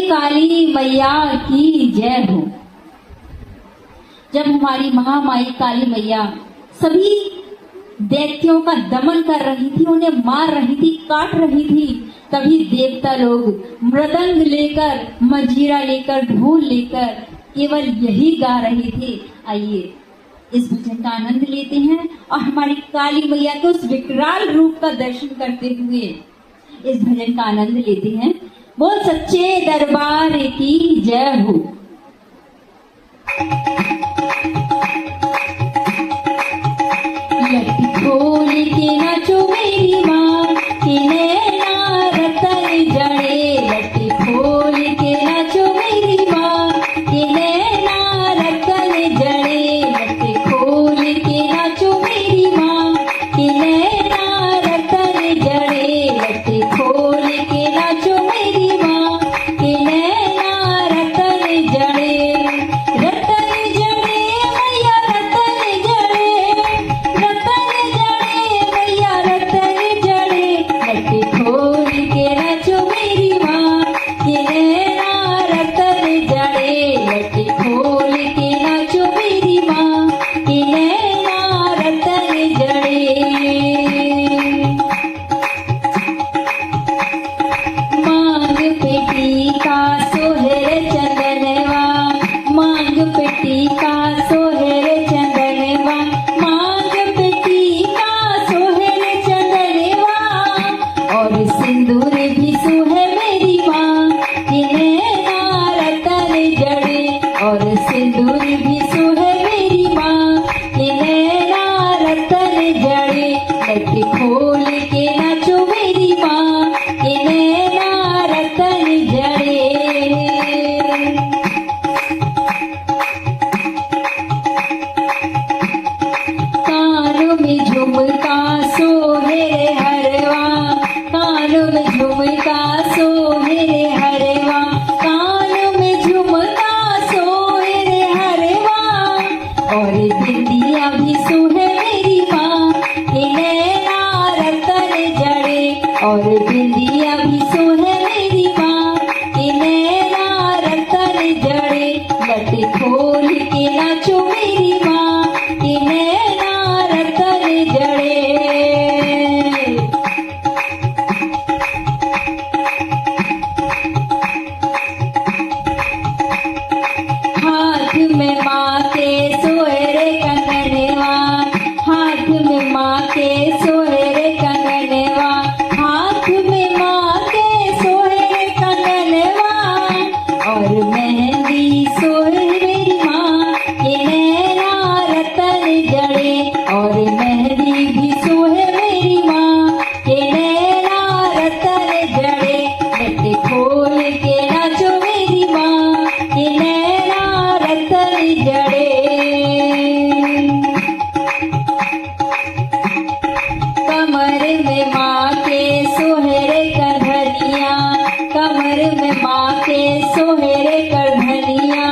काली मैया की जय हो। जब हमारी महामाई काली मैया सभी दैत्यों का दमन कर रही थी, उन्हें मार रही थी, काट रही थी, तभी देवता लोग मृदंग लेकर, मंजीरा लेकर, ढोल लेकर केवल यही गा रहे थे। आइए इस भजन का आनंद लेते हैं और हमारी काली मैया के उस विकराल रूप का दर्शन करते हुए इस भजन का आनंद लेते हैं। बोल सच्चे दरबार की जय हो। लट्टी खोल के नाचो मेरी माँ के नैना रतन जड़े। लट्टी खोल के नाचो मेरी माँ के नैना रतन जड़े। लट्टी खोल के नाचो मेरी माँ के नैना रतन जड़े। लट्टी खोल के नाचो मेरी माँ के नैना रतन जड़े। रतन जड़े मैया रतन जड़े। रतन जड़े मैया रतन जड़े। लट्टी खोल के नाचो मेरी माँ के नैना रतन जड़े। लट्टी खोल के नाचो मेरी माँ के नैना रतन जड़े। मांग पेटी का सोहेर चंदनवा। मांग पेटी का सोहेर चंदनवा। मांग पेटी का सोहेर चंदनवा। और सिंदूर भी सोहे मेरी माँ के नैना रतन जड़े। और सिंदूर भी सोहे मेरी माँ के नैना रतन जड़े। लट्टी खोल के नाचो मेरी माँ के नैना रतन जड़े। कानों में झुमका सोहे हरवा। कानों में झुमका सोहे हरवा। कानों में झुमका सोहे हरवा। और बिंदिया भी सोहे मेरी माँ के नैना रतन जड़े। और बिंदिया भी सोहे मेरी माँ के नैना रतन जड़े। लट्टी खोल के नाचो मेरी माँ के नैना रतन जड़े। हाथ में माँ के सोहेरे कंगनवा। हाथ में माँ के सोहेरे कंगनवा। हाथ में माँ के सोहेरे कंगनवा। और मेहंदी सोहे मेरी माँ के नैना रतन जड़े। और मेहंदी भी सोहे मेरी माँ के नैना रतन जड़े। लट्टी खोल के नाचो मेरी माँ के नैना रतन जड़े। कमर में माँ के सोहेरे करधनिया। कमर में माँ के सोहेरे करधनिया।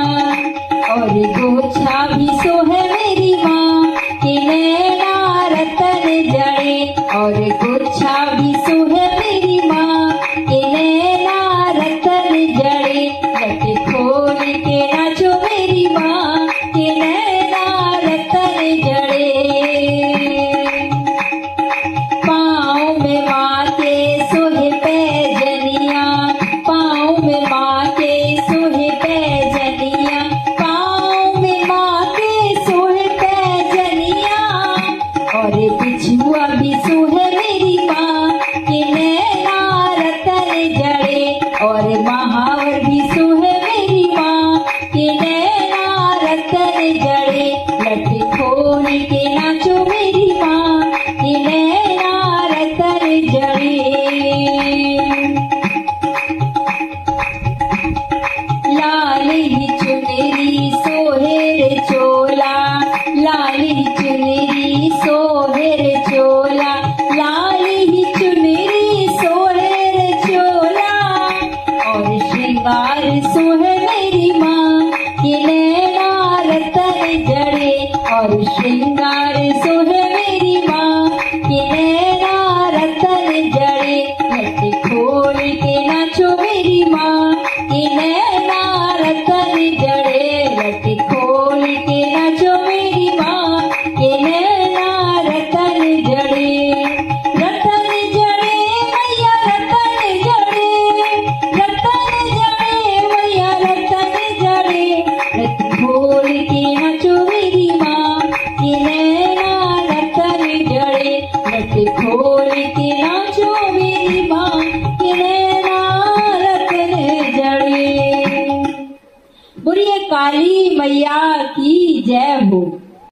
और गोछा भी सोहे मेरी माँ के नैना रतन जड़े। और गोछा भी सोहे मेरी माँ के नैना रतन जड़े। लट्टी खोल के नाचो मेरी माँ के नैना रतन जड़े। पाँव में माँ के सोहे पैजनिया। पाँव में माँ के सोहे पैजनिया। पाँव में माँ के सोहे पैजनिया। और बिछुआ भी सोहे मेरी माँ के नैना रतन जड़े। और महावर भी सोहे मेरी माँ के नैना रतन जड़े। लट्टी खोल के नाचो मेरी माँ के नैना रतन जड़े। और बिछुआ भी सोहे मेरी माँ के नैना रतन जड़े। और महावर भी सोहे मेरी माँ के नैना रतन जड़े। लट्टी खोल के नाचो मेरी माँ के नैना रतन जड़े। और बिछुआ भी सोहे मेरी माँ के नैना रतन जड़े। लट्टी लाल ही चुनरी सोहेर चोला। लाल ही चुनरी सोहेर चोला। लाल ही चुनरी सोहेर चोला। और श्रृंगार सोहे मेरी माँ के नैना रतन जड़े। और श्रृंगार सोहे मेरी माँ के नैना रतन जड़े। लट्टी खोल के नाचो मेरी माँ के मैया की जय हो।